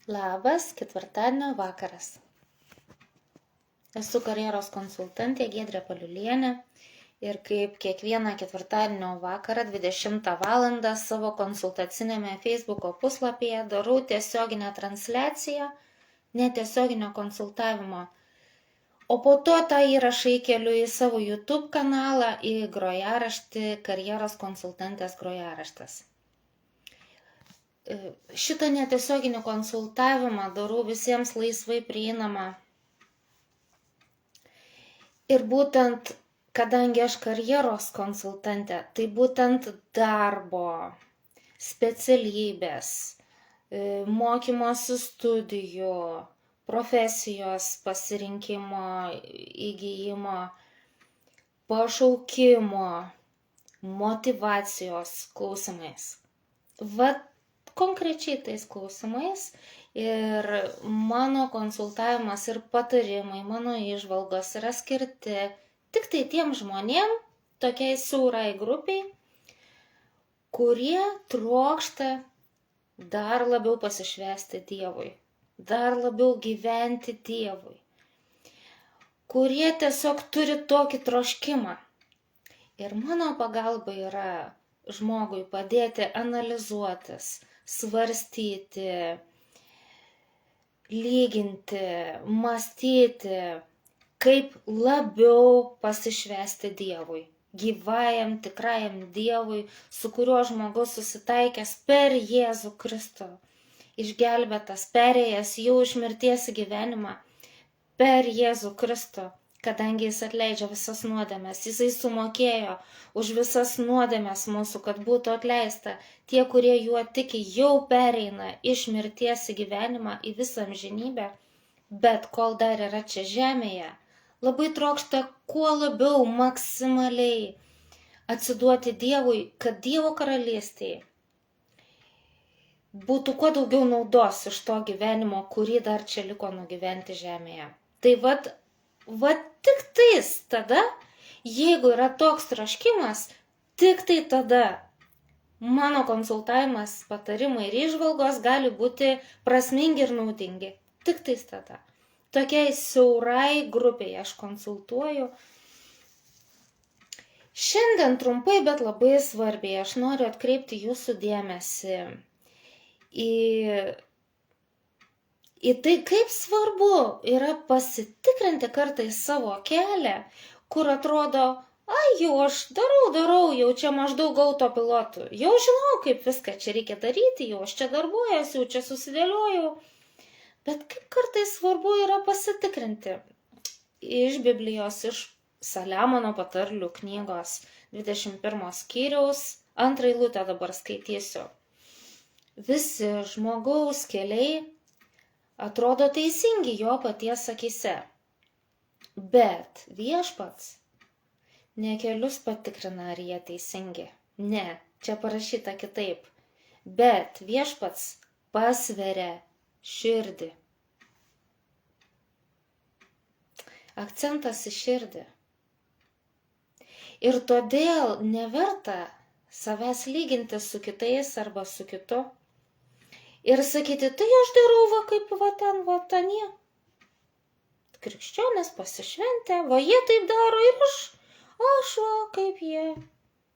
Labas, ketvirtadienio vakaras. Esu karjeros konsultantė Giedrė Paliulienė ir kaip kiekvieną ketvirtadienio vakarą 20 val. Savo konsultacinėme Facebooko puslapyje darau tiesioginę transliaciją netiesioginio konsultavimo, o po to tą įrašą įkeliu į savo YouTube kanalą į grojaraštį Karjeros konsultantės grojaraštis. Šitą netiesioginį konsultavimą darau visiems laisvai prieinamą. Ir būtent, kadangi aš karjeros konsultantė, tai būtent darbo, specialybės, mokymosi studijų, profesijos pasirinkimo, įgyjimo, pašaukimo, motyvacijos klausimais. Konkrečiai tais klausimais ir mano konsultavimas ir patarimai, mano įžvalgos yra skirti tik tai tiem žmonėm, tokiai siaurai grupiai, kurie trokšta dar labiau pasišvęsti Dievui, dar labiau gyventi Dievui, kurie tiesiog turi tokį troškimą. Ir mano pagalba yra žmogui padėti analizuotis, svarstyti, lyginti, mąstyti, kaip labiau pasišvęsti Dievui, gyvajam, tikrajam Dievui, su kuriuo žmogus susitaikęs per Jėzų Kristų, išgelbėtas, perėjęs jau iš mirties į gyvenimą, per Jėzų Kristų, kadangi jis atleidžia visas nuodėmes, jisai sumokėjo už visas nuodėmes mūsų, kad būtų atleista. Tie, kurie juo tiki, jau pereina iš mirties į gyvenimą, į visą amžinybę, bet kol dar yra čia žemėje, labai trokšta kuo labiau maksimaliai atsiduoti Dievui, kad Dievo karalystėje būtų kuo daugiau naudos iš to gyvenimo, kurį dar čia liko nugyventi žemėje. Tai tik tais tada, jeigu yra toks troškimas, tik tai tada mano konsultavimas, patarimai ir įžvalgos gali būti prasmingi ir naudingi. Tik tais tada. Tokiai siaurai grupiai aš konsultuoju. Šiandien trumpai, bet labai svarbiai, aš noriu atkreipti jūsų dėmesį į tai, kaip svarbu yra pasitikrinti kartais savo kelią, kur atrodo, jau aš darau, jau čia maždaug autopilotu, jau žinau, kaip viską čia reikia daryti, jau aš čia darbuojuosi, jau čia susidėliojau. Bet kaip kartais svarbu yra pasitikrinti. Iš Biblijos, iš Saliamono patarlių knygos 21 skyriaus, 2 eilutę dabar skaitysiu. Visi žmogaus keliai atrodo teisingi jo paties akyse, bet Viešpats ne kelius patikrina, ar jie teisingi. Ne, čia parašyta kitaip. Bet Viešpats pasveria širdį. Akcentas į širdį. Ir todėl neverta savęs lyginti su kitais arba su kitu. Ir sakyti, tai aš darau kaip ten, jie. Krikščionės pasišventę, jie taip daro ir aš kaip jie.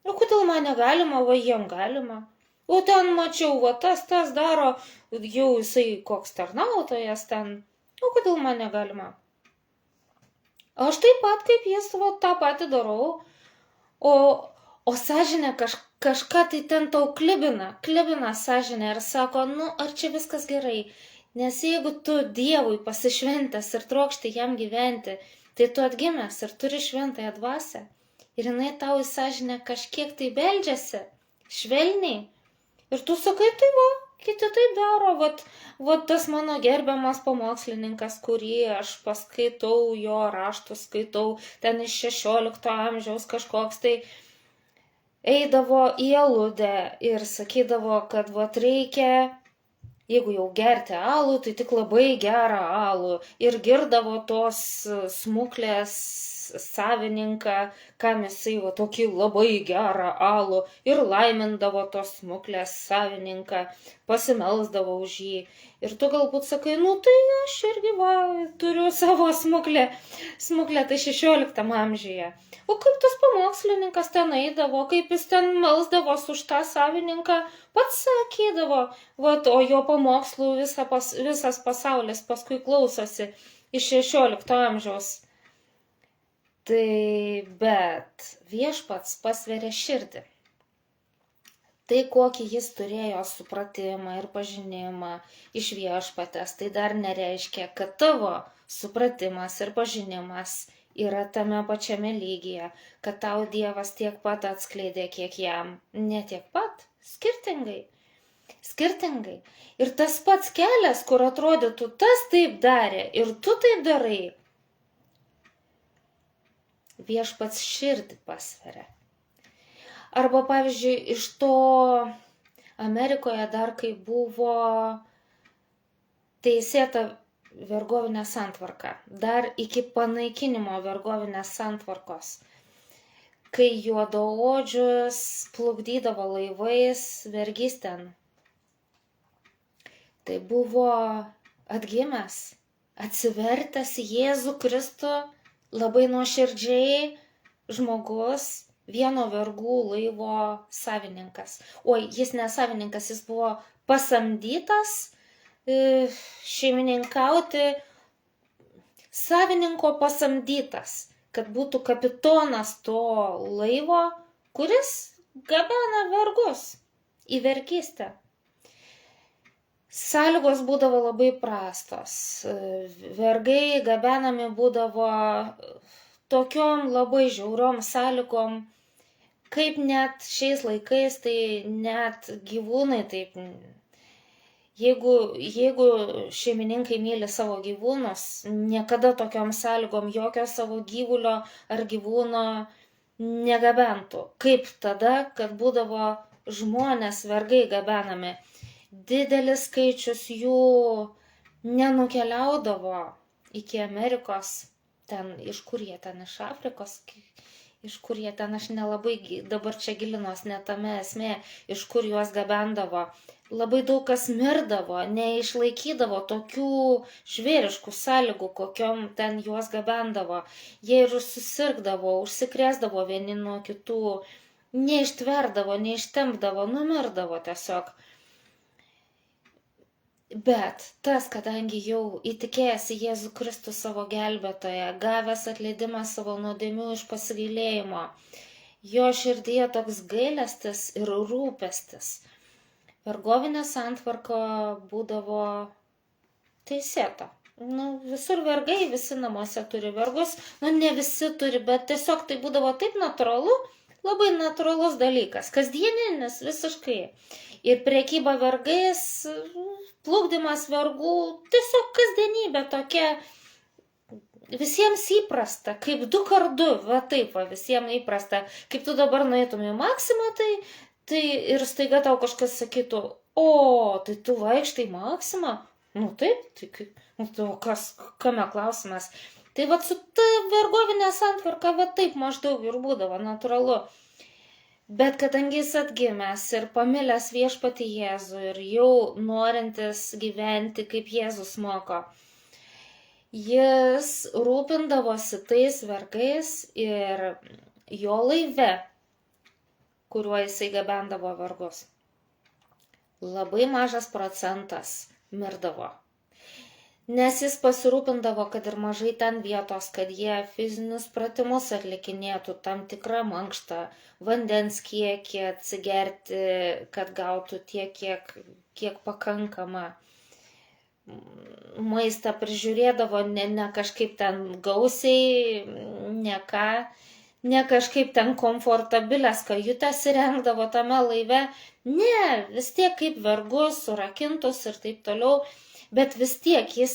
O kodėl man negalima, jiem galima. O ten mačiau, tas daro, jau jisai koks tarnautojas ten. O kodėl man negalima? Aš taip pat kaip jis, tą patį darau. O sąžinė kažką tai ten tau klibina sąžinė ir sako, ar čia viskas gerai. Nes jeigu tu Dievui pasišventęs ir trokšti jam gyventi, tai tu atgimęs ir turi šventąją dvasią. Ir jinai tau į sąžinę kažkiek tai beldžiasi, švelniai. Ir tu sakai, tai kiti taip daro. Tas mano gerbiamas pamokslininkas, kurį aš paskaitau, jo raštus skaitau, ten iš 16 amžiaus kažkoks tai eidavo į aludę ir sakydavo, kad reikia, jeigu jau gerti alų, tai tik labai gerą alų. Ir girdavo tos smuklės savininką, kam jisai va tokį labai gerą alų ir laimindavo tos smuklės savininką, pasimelsdavo už jį. Ir tu galbūt sakai, nu tai aš irgi va, turiu savo smuklę tai 16 amžiuje. O kaip tas pamokslininkas ten eidavo, kaip jis ten melsdavos už tą savininką, pats sakydavo, vat, o jo pamokslų visas pasaulis paskui klausosi iš 16 amžiaus. Tai bet viešpats pasveria širdį. Tai kokį jis turėjo supratimą ir pažinimą iš viešpatės, tai dar nereiškia, kad tavo supratimas ir pažinimas yra tame pačiame lygyje, kad tau Dievas tiek pat atskleidė, kiek jam. Ne tiek pat, skirtingai. Skirtingai. Ir tas pats kelias, kur atrodytų, tas taip darė ir tu taip darai, viešpats širdį pasveria. Arba, pavyzdžiui, iš to Amerikoje dar kai buvo teisėta vergovinė santvarka, dar iki panaikinimo vergovinės santvarkos, kai juodaodžius plukdydavo laivais vergystėn. Tai buvo atgimęs, atsivertęs Jėzų Kristų, labai nuoširdžiai žmogus, vieno vergų laivo savininkas. Oi, jis ne savininkas, jis buvo pasamdytas šeimininkauti, savininko pasamdytas, kad būtų kapitonas to laivo, kuris gabena vergus į vergystę. Sąlygos būdavo labai prastos. Vergai gabenami būdavo tokiom labai žiauriom sąlygom, kaip net šiais laikais, tai net gyvūnai taip. Jeigu šeimininkai myli savo gyvūnus, niekada tokiom sąlygom jokio savo gyvulio ar gyvūno negabentų. Kaip tada, kad būdavo žmonės vergai gabenami. Didelis skaičius jų nenukeliaudavo iki Amerikos, ten, iš kur jie ten, iš Afrikos, iš kur jie ten, aš nelabai dabar čia gilinos, ne tame esmė, iš kur juos gabendavo. Labai daug kas mirdavo, neišlaikydavo tokių žvėriškų sąlygų, kokiom ten juos gabendavo. Jie ir susirgdavo, užsikrėsdavo vieni nuo kitų, neištverdavo, neištempdavo, numirdavo tiesiog. Bet tas, kadangi jau įtikėjęs į Jėzų Kristų savo gelbėtoją, gavęs atleidimą savo nuodėmių iš pasigailėjimo, jo širdyje toks gailestis ir rūpestis. Vergovinė santvarka būdavo teisėta. Visur vergai, visi namuose turi vergus, ne visi turi, bet tiesiog tai būdavo taip natūralu, labai natūralus dalykas, kasdieninis visiškai. Ir prekyba vergais, plukdymas vergų, tiesiog kasdienybė tokia visiems įprasta, kaip 2x2, va taip, visiems įprasta. Kaip tu dabar nueitum į Maksimą, tai ir staiga tau kažkas sakytų, o, tai tu vaikštai į Maksimą? Taip, tai kame klausimas. Tai va su ta vergovinė santvarka, va taip maždaug ir būdavo, natūralu. Bet kadangi jis atgimęs ir pamilęs viešpatį Jėzų ir jau norintis gyventi kaip Jėzus moko, jis rūpindavosi tais vergais ir jo laive, kuriuo jisai gabendavo vergus, labai mažas procentas mirdavo. Nes jis pasirūpindavo, kad ir mažai ten vietos, kad jie fizinius pratimus atlikinėtų, tam tikrą mankštą, vandens kiekį atsigerti, kad gautų tiek, kiek pakankama. Maistą prižiūrėdavo ne kažkaip ten gausiai, ne kažkaip ten komfortabilės kajutės įrengdavo tame laive. Ne, vis tiek kaip vergus, surakintus ir taip toliau. Bet vis tiek jis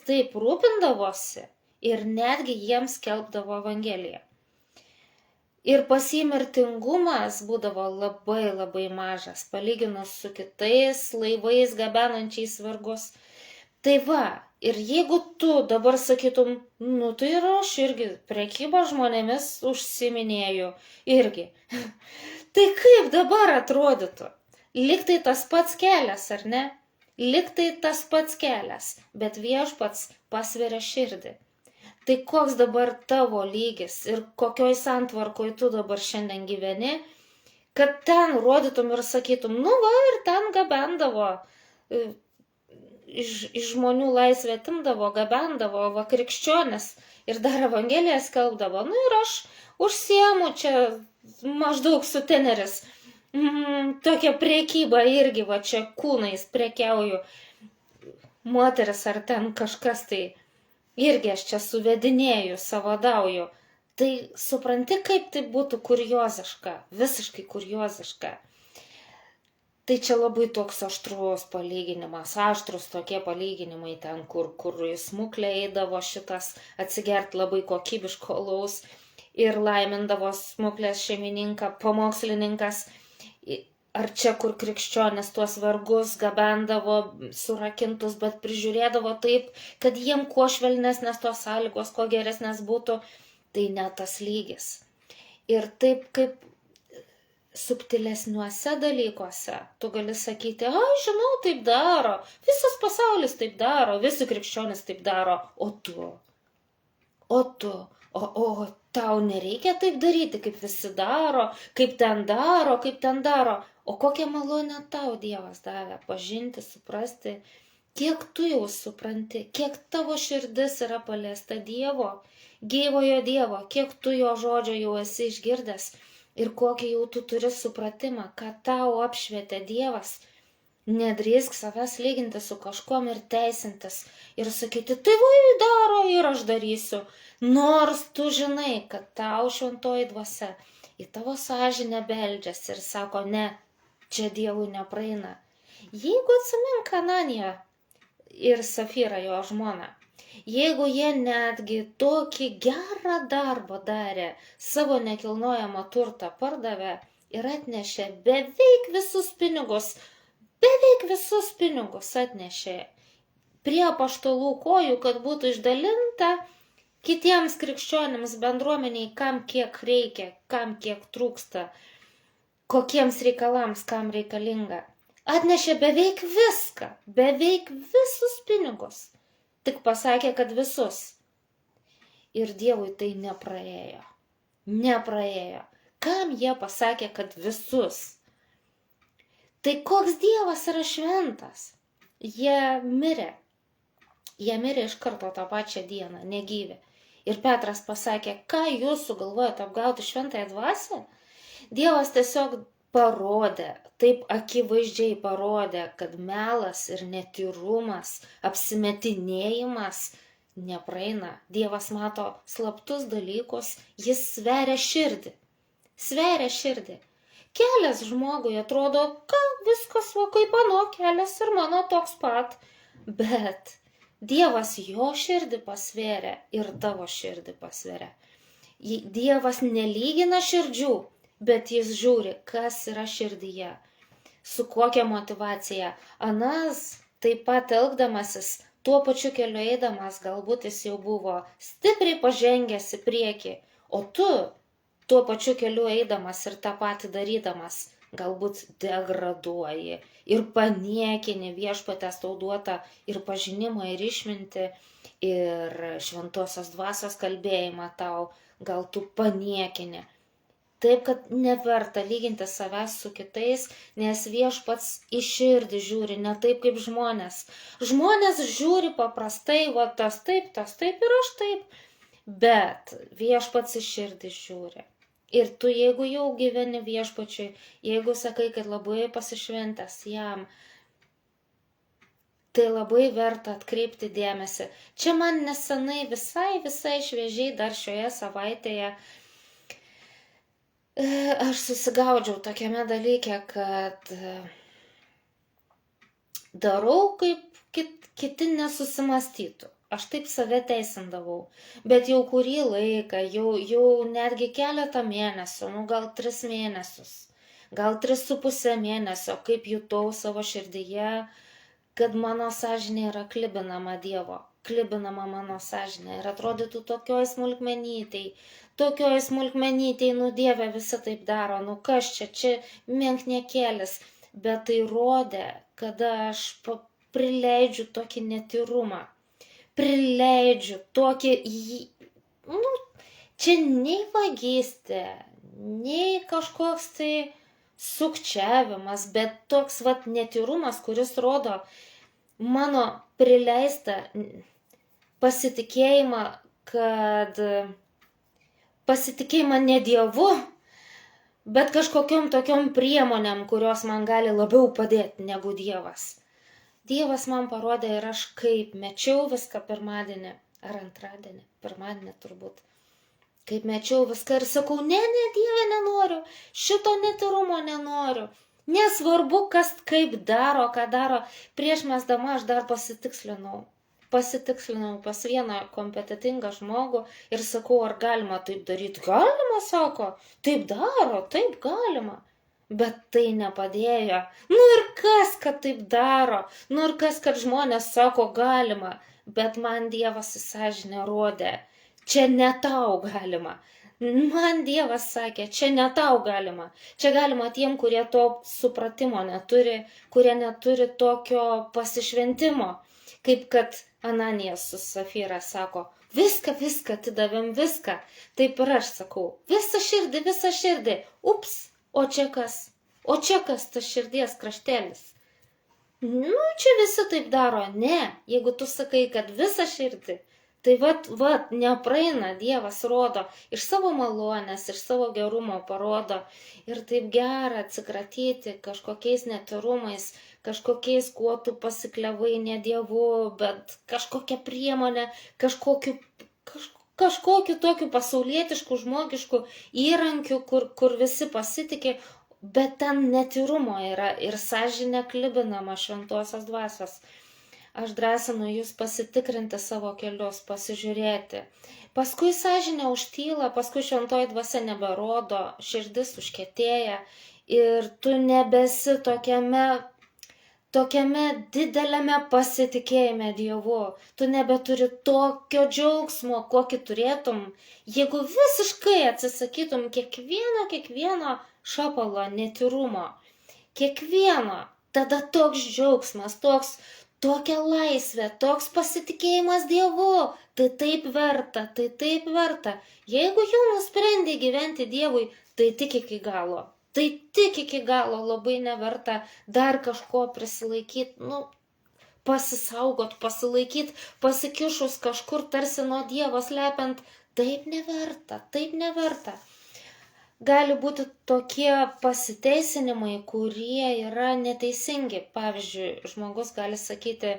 taip rūpindavosi ir netgi jiems skelbdavo Evangeliją. Ir pas jį mirtingumas būdavo labai labai mažas, palyginus su kitais laivais gabenančiais vergus. Tai va, Ir jeigu tu dabar sakytum, nu tai ir aš irgi prekybą žmonėmis užsiminėju irgi. Tai kaip dabar atrodytų? Liktai tas pats kelias, ar ne? Liktai tas pats kelias, bet viešpats pasveria širdį. Tai koks dabar tavo lygis ir kokioj santvarkoj tu dabar šiandien gyveni, kad ten rodytum ir sakytum, nu va ir ten gabendavo, iš žmonių laisvę atimdavo, gabendavo, va krikščionis ir dar evangeliją skelbdavo. Nu ir aš užsiemu čia maždaug suteneris. Tokia prekyba irgi, va čia kūnais prekiauju. Moteris ar ten kažkas tai irgi aš čia suvedinėju, savadauju. Tai supranti, kaip tai būtų kurioziška, visiškai kurioziška. Tai čia labai toks aštrus palyginimas, aštrus tokie palyginimai ten, kur į smuklę eidavo šitas atsigert labai kokybiško alaus ir laimindavo smuklės šeimininką, pamokslininkas. Ar čia, kur krikščionis tuos vargus gabendavo surakintus, bet prižiūrėdavo taip, kad jiem kuo švelnesnės tos sąlygos, kuo geresnės būtų, tai ne tas lygis. Ir taip kaip subtilesniuose dalykuose tu gali sakyti, žinau, taip daro, visas pasaulis taip daro, visi krikščionis taip daro, o tu, tau nereikia taip daryti, kaip visi daro, kaip ten daro. O kokią malonę tau Dievas davė pažinti, suprasti, kiek tu jau supranti, kiek tavo širdis yra paliesta Dievo, gyvojo Dievo, kiek tu jo žodžio jau esi išgirdęs ir kokį jau tu turi supratimą, kad tau apšvietė Dievas. Nedrįsk savęs lyginti su kažkuom ir teisintis ir sakyti, tai vai daro ir aš darysiu, nors tu žinai, kad tau šventoji dvasia į tavo sąžinę beldžiasi ir sako, ne, čia Dievui nepraeina. Jeigu atsimink Ananiją ir Safyrą jo žmoną, jeigu jie netgi tokį gerą darbą darė, savo nekilnojamą turtą pardavė ir atnešė beveik visus pinigus atnešė prie apaštalų kojų, kad būtų išdalinta kitiems krikščionims bendruomeniai, kam kiek reikia, kam kiek trūksta, kokiems reikalams, kam reikalinga. Atnešė beveik viską, beveik visus pinigus. Tik pasakė, kad visus. Ir Dievui tai nepraėjo. Kam jie pasakė, kad visus? Tai koks Dievas yra šventas? Jie mirė iš karto tą pačią dieną, negyvi. Ir Petras pasakė, ką jūs sugalvojate apgauti šventąją dvasią? Dievas tiesiog parodė, taip akivaizdžiai parodė, kad melas ir netyrumas, apsimetinėjimas nepraeina. Dievas mato slaptus dalykus, jis sveria širdį. Kelias žmogui atrodo, viskas va kaip ano kelias ir mano toks pat. Bet Dievas jo širdį pasveria ir tavo širdį pasveria. Dievas nelygina širdžių, bet jis žiūri, kas yra širdyje, su kokia motyvacija. Anas taip pat elgdamasis, tuo pačiu keliu eidamas, galbūt jis jau buvo stipriai pažengęs į priekį, o tu tuo pačiu keliu eidamas ir tą patį darydamas, galbūt degraduoji ir paniekini viešpatės tau duotą ir pažinimą, ir išmintį, ir šventosios dvasios kalbėjimą tau, gal tu paniekini. Taip, kad neverta lyginti savęs su kitais, nes viešpats į širdį žiūri, ne taip kaip žmonės. Žmonės žiūri paprastai, va tas taip ir aš taip. Bet viešpats į širdį žiūri. Ir tu, jeigu jau gyveni viešpačiui, jeigu sakai, kad labai pasišventęs jam, tai labai verta atkreipti dėmesį. Čia man nesenai visai šviežiai dar šioje savaitėje aš susigaudžiau tokiame dalyke, kad darau, kaip kiti nesusimastytų. Aš taip save teisindavau, bet jau kurį laiką, jau netgi keletą mėnesių, gal 3 mėnesius, gal 3,5 mėnesio, kaip jutau savo širdyje, kad mano sąžinė yra klibinama Dievo, klibinama mano sąžinė ir atrodytų tokioj smulkmenytėj, nu Dieve, visi taip daro, nu kas čia menkniekėlis, bet tai rodė, kada aš prileidžiu tokį netyrumą, prileidžiu tokį, nu, čia nei vagystė, nei kažkoks tai sukčiavimas, bet toks vat netyrumas, kuris rodo mano prileistą pasitikėjimą, pasitikėjimą ne Dievu, bet kažkokiom tokiom priemonėm, kurios man gali labiau padėti negu Dievas. Dievas man parodė ir aš kaip mečiau viską pirmadienį ar antradienį, pirmadienį turbūt. Kaip mečiau viską ir sakau, ne, Dieve, nenoriu, šito netyrumo nenoriu. Nesvarbu, kas kaip daro, ką daro. Prieš mesdama aš dar pasitikslinau pas vieną kompetitingą žmogų ir sakau, ar galima taip daryti. Galima, sako, taip daro, taip galima. Bet tai nepadėjo. Nu ir kas, kad taip daro? Nu ir kas, kad žmonės sako, galima. Bet man Dievas į sąžinę rodė. Čia ne tau galima. Man Dievas sakė, čia ne tau galima. Čia galima tiem, kurie to supratimo neturi, kurie neturi tokio pasišventimo. Kaip kad Ananijas su Safira sako, viską, atidavėm viską. Taip ir aš sakau, visą širdį. Ups, o čia kas? O čia kas tas širdies kraštelis? Nu, čia visi taip daro. Ne, jeigu tu sakai, kad visą širdį, tai vat, nepraeina, Dievas rodo, iš savo malonės, iš savo gerumo parodo. Ir taip gera atsikratyti kažkokiais netyrumais, kažkokiais, kuo tu pasikliavai ne Dievu, bet kažkokią priemonę, kažkokiu tokiu pasaulietišku, žmogišku įrankiu, kur visi pasitikė, bet ten netyrumo yra ir sąžinė klibinama šventosios dvasios. Aš drąsinu jūs pasitikrinti savo kelius, pasižiūrėti. Paskui sąžinė užtyla, paskui šventoji dvasia neberodo, širdis užkietėja ir tu nebesi tokiame dideliame pasitikėjime Dievu. Tu nebeturi tokio džiaugsmo, kokį turėtum, jeigu visiškai atsisakytum kiekvieno šapalo netyrumo. Kiekvieno. Tada toks džiaugsmas, tokia laisvė, toks pasitikėjimas Dievu. Tai taip verta. Jeigu jau nusprendė gyventi Dievui, tai tik iki galo. Labai neverta dar kažko prisilaikyti, pasisaugot, pasilaikyti, pasikišus kažkur tarsi nuo Dievo slepiant. Taip neverta. Gali būti tokie pasiteisinimai, kurie yra neteisingi. Pavyzdžiui, žmogus gali sakyti,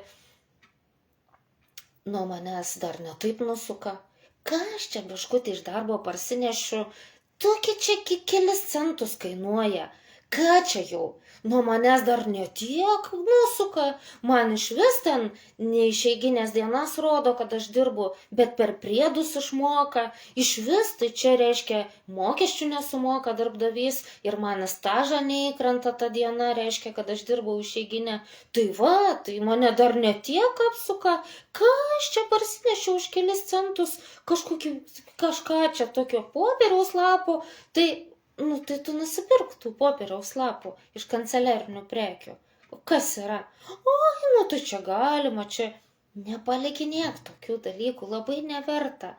nuo manęs dar netaip nusuka. Ką aš čia biškutį iš darbo parsinešiu? Tokie čia kelis centus kainuoja. Ką čia jau? Nuo manęs dar netiek nusuka. Man iš vis ten neišeiginės dienas rodo, kad aš dirbu, bet per priedus išmoka. Iš vis tai čia reiškia mokesčių nesumoka darbdavys ir man stažą neįkrenta ta diena, reiškia, kad aš dirbau išeiginę. Tai mane dar netiek apsuka. Ką aš čia parsinešiau už kelis centus? Kažką čia tokio popieriaus lapo. Tai tu nusipirk tų popieriaus lapų iš kanceliarinių prekių. O kas yra? Tai čia galima, čia nepalikinėk tokių dalykų, labai neverta.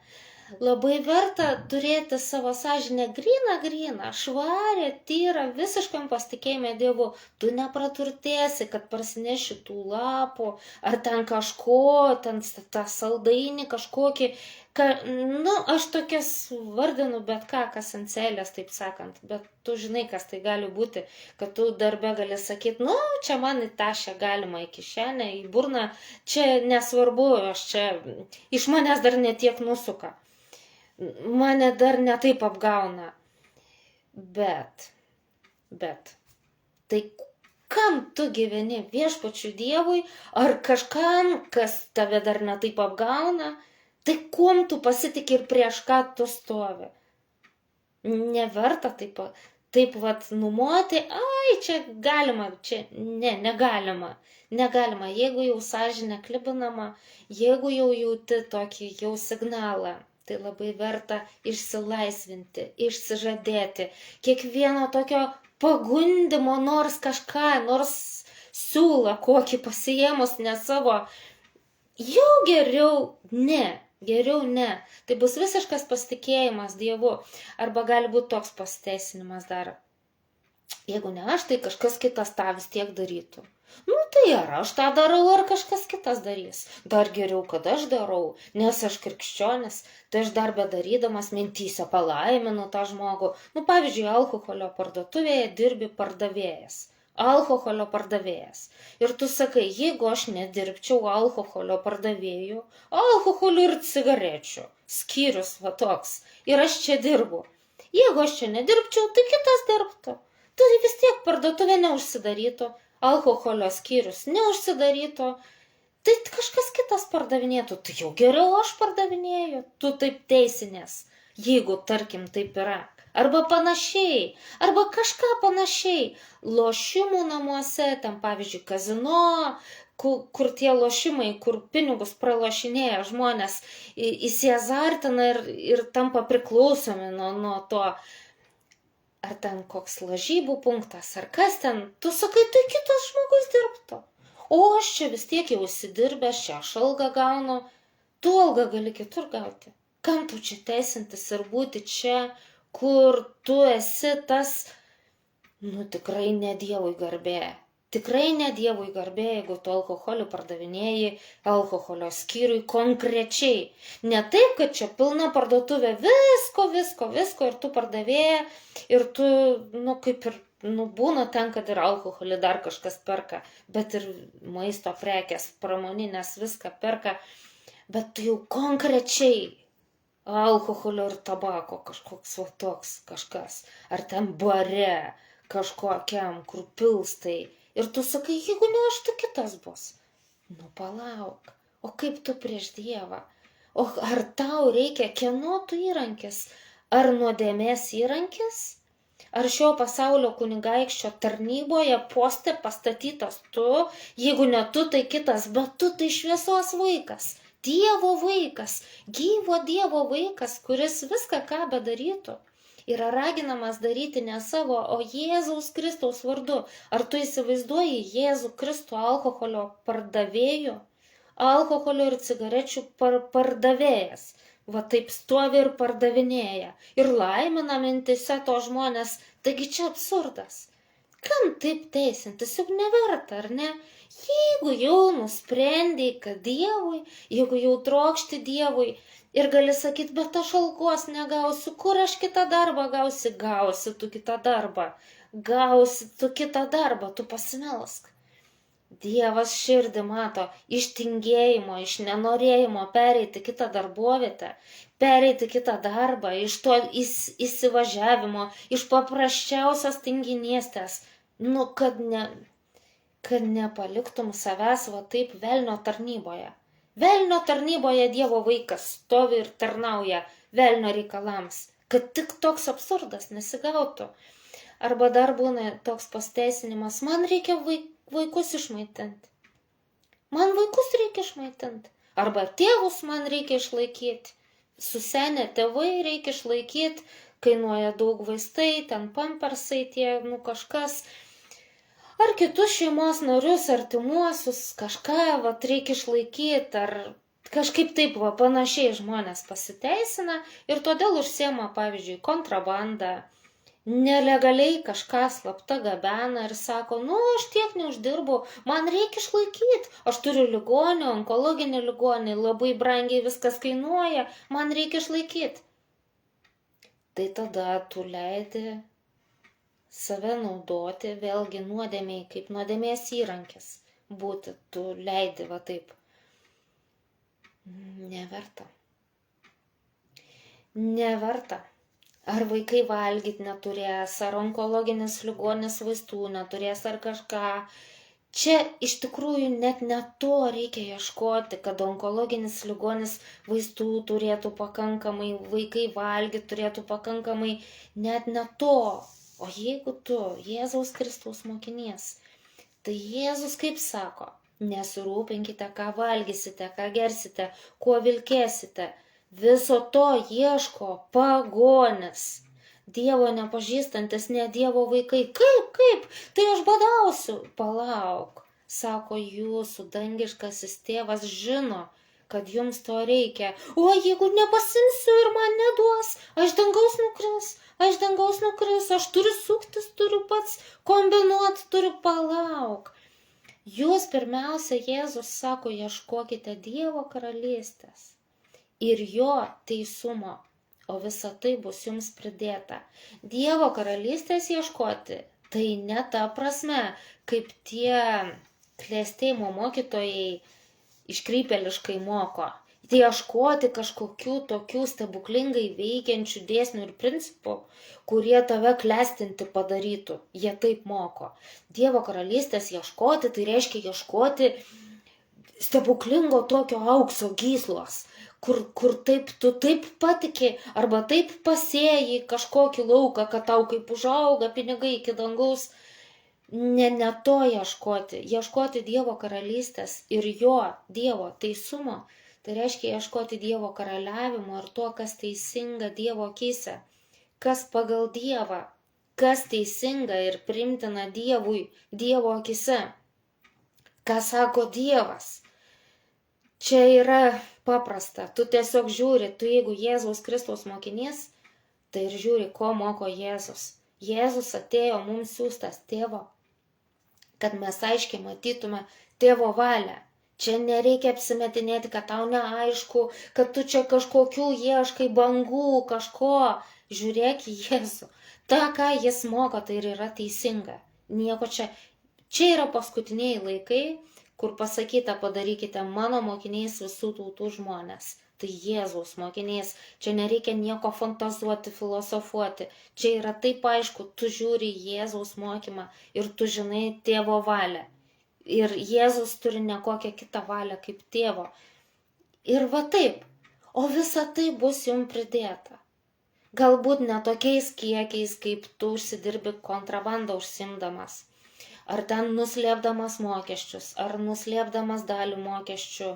Labai verta turėti savo sąžinę gryną, švarę, tyrą, visiškam pasitikėjime Dievu. Tu nepraturtėsi, kad parsineši tų lapų, ar ten kažko, ten tą saldainį kažkokį. Aš tokias vardinu bet ką, kas ant celės, taip sakant. Bet tu žinai, kas tai gali būti, kad tu darbe gali sakyti, čia man į tašę galima, į kišenę, į burną, čia nesvarbu, iš manęs dar netiek nusuka. Mane dar netaip apgauna. Bet, tai kam tu gyveni, viešpačiui Dievui, ar kažkam, kas tave dar netaip apgauna? Tai kuom tu pasitiki ir prieš ką tu stovi? Neverta taip taip vat numoti, ai, čia galima, čia negalima. Negalima, jeigu jau sąžinė klibinama, jeigu jau jauti tokį jau signalą, tai labai verta išsilaisvinti, išsižadėti. Kiekvieno tokio pagundimo, nors kažką, nors siūlą kokį pasiėmus ne savo, jau geriau ne. Tai bus visiškas pasitikėjimas Dievu. Arba gali būti toks pasiteisinimas dar. Jeigu ne aš, tai kažkas kitas tą vis tiek darytų. Nu tai ar aš tą darau, ar kažkas kitas darys. Dar geriau, kad aš darau, nes aš krikščionis, tai aš dar bedarydamas mintyse palaiminu tą žmogų. Nu pavyzdžiui, alkoholio parduotuvėje dirbi pardavėjas. Alkoholio pardavėjas. Ir tu sakai, jeigu aš nedirbčiau alkoholio pardavėjų, alkoholio ir cigarečių, skyrius va toks, ir aš čia dirbu. Jeigu aš čia nedirbčiau, tai kitas dirbtų. Tai vis tiek parduotuvė neužsidarytų, alkoholio skyrius neužsidarytų, tai kažkas kitas pardavinėtų. Tai jau geriau aš pardavinėju, tu taip teisinės, jeigu tarkim taip yra. Arba panašiai, arba kažką panašiai. Lošimų namuose, ten pavyzdžiui kazino, kur tie lošimai, kur pinigus pralošinėja žmonės, įsiazartina ir tampa priklausomi nuo to. Ar ten koks lažybų punktas, ar kas ten, tu sakai, tai kitas žmogus dirbtų. O aš čia vis tiek jau įsidirbęs, čia aš algą gaunu, tu algą gali kitur gauti. Kam tu čia teisintis ir būti čia, kur tu esi tas, tikrai ne Dievui garbė. Tikrai ne Dievui garbė, jeigu tu alkoholį pardavinėji alkoholio skyriui konkrečiai. Ne taip, kad čia pilna parduotuvė visko ir tu pardavėja ir tu, kaip ir, būna ten, kad ir alkoholį dar kažkas perka, bet ir maisto prekės, pramoninės viską perka, bet tu jau konkrečiai alkoholio ir tabako kažkoks va toks kažkas, ar ten bare kažkokiam, kur pilstai. Ir tu sakai, jeigu ne aš, tai kitas bus. Palauk, o kaip tu prieš Dievą? O ar tau reikia kieno tu įrankis? Ar nuodėmės įrankis? Ar šio pasaulio kunigaikščio tarnyboje poste pastatytas tu? Jeigu ne tu, tai kitas, bet tu tai šviesos vaikas. Dievo vaikas, gyvo Dievo vaikas, kuris viską, ką bedarytų, yra raginamas daryti ne savo, o Jėzaus Kristaus vardu. Ar tu įsivaizduoji Jėzų Kristų alkoholio pardavėjų, alkoholio ir cigarečių pardavėjas? Va taip stovi ir pardavinėja. Ir laimina mintise to žmonės. Taigi čia absurdas. Kam taip teisintis, juk neverta, ar ne? Jeigu jau nusprendai, kad Dievui, jeigu jau trokšti Dievui ir gali sakyti, bet aš algos negausiu, kur aš kitą darbą gausi tu kitą darbą, tu pasimelsk. Dievas širdį mato iš tingėjimo, iš nenorėjimo pereiti kitą darbovietę, pereiti kitą darbą, iš to įsivažiavimo, iš paprasčiausios tinginystės, kad nepaliktum savęs va taip velnio tarnyboje. Velnio tarnyboje Dievo vaikas stovi ir tarnauja velnio reikalams, kad tik toks absurdas nesigautų. Arba dar būna toks pasteisinimas, man reikia vaikus išmaitinti. Man vaikus reikia išmaitinti. Arba tėvus man reikia išlaikyti. Susenę tėvai reikia išlaikyti, kainuoja daug vaistai, ten pampersai tie, kažkas. Ar kitus šeimos narius, artimuosius, kažką reikia išlaikyti, ar kažkaip taip panašiai žmonės pasiteisina ir todėl užsiema, pavyzdžiui, kontrabandą, nelegaliai kažką slapta gabena ir sako, aš tiek neuždirbu, man reikia išlaikyti, aš turiu ligonį, onkologinį ligonį, labai brangiai viskas kainuoja, man reikia išlaikyti. Tai tada tu leidi save naudoti, vėlgi nuodėmei, kaip nuodėmės įrankis būti, tu leidi va taip. Neverta. Neverta. Ar vaikai valgyti neturės, ar onkologinis ligonis vaistų neturės, ar kažką. Čia iš tikrųjų net ne to reikia ieškoti, kad onkologinis ligonis vaistų turėtų pakankamai, vaikai valgyti turėtų pakankamai, net ne to. O jeigu tu Jėzaus Kristaus mokinys, tai Jėzus kaip sako, nesirūpinkite, ką valgysite, ką gersite, kuo vilkėsite, viso to ieško pagonis. Dievo nepažįstantis, ne Dievo vaikai. Kaip? Tai aš badausiu. Palauk, sako, jūsų dangiškasis tėvas žino, kad jums to reikia. O jeigu nepasimsiu ir man neduos, aš dangaus nukris, aš turiu suktis, turiu pats kombinuoti, turiu palauk. Jūs pirmiausia, Jėzus sako, ieškokite Dievo karalystės ir jo teisumo, o visa tai bus jums pridėta. Dievo karalystės ieškoti, tai ne ta prasme, kaip tie klėstėjimo mokytojai iškrypėliškai moko. Tai ieškoti kažkokių tokių stebuklingai veikiančių dėsnių ir principų, kurie tave klestinti padarytų. Jie taip moko. Dievo karalystės ieškoti, tai reiškia ieškoti stebuklingo tokio aukso gyslos, kur taip tu taip patiki, arba taip pasėjai kažkokį lauką, kad tau kaip užauga pinigai iki dangaus. Ne to ieškoti. Ieškoti Dievo karalystės ir jo, Dievo teisumo, tai reiškia ieškoti Dievo karaliavimo ir to, kas teisinga Dievo akyse, kas pagal Dievą, kas teisinga ir priimtina Dievui, Dievo akyse. Ką sako Dievas? Čia yra paprasta. Tu tiesiog žiūri, tu jeigu Jėzaus Kristaus mokinys, tai ir žiūri, ko moko Jėzus. Jėzus atėjo mums siųstas tėvo, kad mes aiškiai matytume tėvo valią. Čia nereikia apsimetinėti, kad tau neaišku, kad tu čia kažkokių ieškai bangų, kažko. Žiūrėk į Jėzų. Ta, ką jis moko, tai ir yra teisinga. Nieko čia. Čia yra paskutiniai laikai, kur pasakyta, padarykite mano mokiniais visų tautų žmonės. Tai Jėzaus mokiniais. Čia nereikia nieko fantazuoti, filosofuoti. Čia yra taip aišku, tu žiūri Jėzaus mokymą ir tu žinai tėvo valią. Ir Jėzus turi ne kokią kitą valią kaip tėvo. Ir va taip. O visa tai bus jums pridėta. Galbūt ne tokiais kiekiais, kaip tu užsidirbi kontrabandą užsimdamas. Ar ten nuslėpdamas mokesčius, ar nuslėpdamas dalį mokesčių.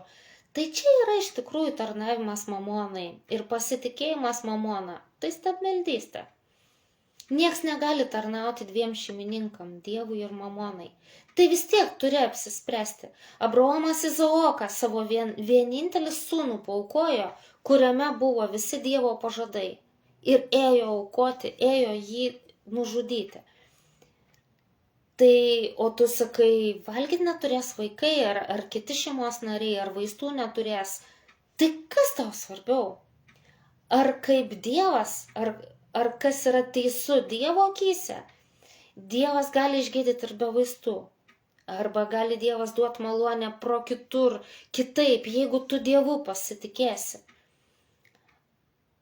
Tai čia yra iš tikrųjų tarnavimas mamonai ir pasitikėjimas mamona. Tai stabmeldystė. Nieks negali tarnauti dviem šeimininkam, Dievui ir mamonai. Tai vis tiek turi apsispręsti. Abraomas Izaoką savo vienintelį sūnų paaukojo, kuriame buvo visi Dievo pažadai. Ir ėjo aukoti, ėjo jį nužudyti. Tai, o tu sakai, valgyti neturės vaikai, ar kiti šeimos nariai, ar vaistų neturės. Tai kas tau svarbiau? Ar kaip Dievas, ar kas yra teisu Dievo akyse? Dievas gali išgydyti ir be vaistų. Arba gali Dievas duoti malonę pro kitur, kitaip, jeigu tu Dievu pasitikėsi.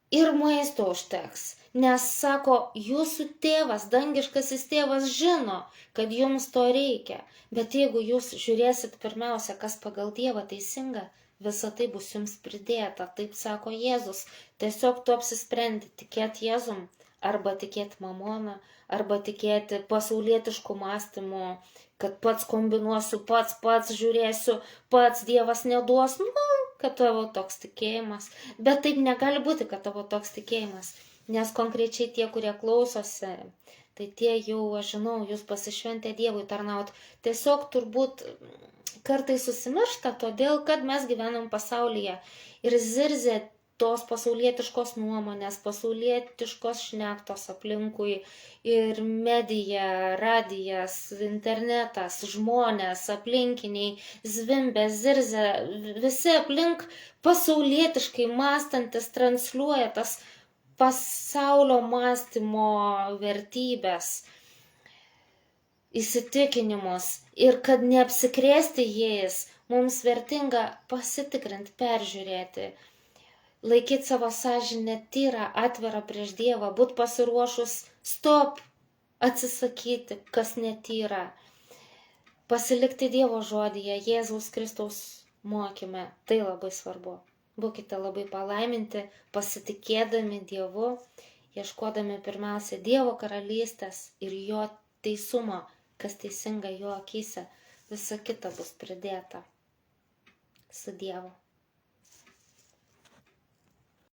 Ir maisto užteks, nes sako, jūsų tėvas, dangiškasis tėvas žino, kad jums to reikia. Bet jeigu jūs žiūrėsit pirmiausia, kas pagal Dievą teisinga, visa tai bus jums pridėta. Taip sako Jėzus. Tiesiog tu apsisprendi tikėti Jėzum, arba tikėti mamoną, arba tikėti pasaulietiškų mąstymų, kad pats kombinuosiu, pats žiūrėsiu, pats Dievas neduos, kad tavo toks tikėjimas. Bet taip negali būti, kad tavo toks tikėjimas, nes konkrečiai tie, kurie klausosi, tai tie jau, aš žinau, jūs pasišventę Dievui tarnaut. Tiesiog turbūt kartais susimiršta, todėl, kad mes gyvenam pasaulyje ir zirzė tos pasaulietiškos nuomonės, pasaulietiškos šnektos aplinkui ir medija, radijas, internetas, žmonės, aplinkiniai, zvimbė, zirzė, visi aplink pasaulietiškai mąstantis transliuoja tas pasaulio mąstymo vertybės, įsitikinimus ir kad neapsikrėsti jais, mums vertinga pasitikrinti, peržiūrėti, laikyti savo sąžinę tyrą, atvirą prieš Dievą, būt pasiruošus, stop, atsisakyti, kas netyra, pasilikti Dievo žodyje, Jėzaus Kristaus mokyme, tai labai svarbu. Būkite labai palaiminti, pasitikėdami Dievu ieškodami pirmiausia Dievo karalystės ir jo teisumo, kas teisinga jo akyse, visa kita bus pridėta. Su Dievu.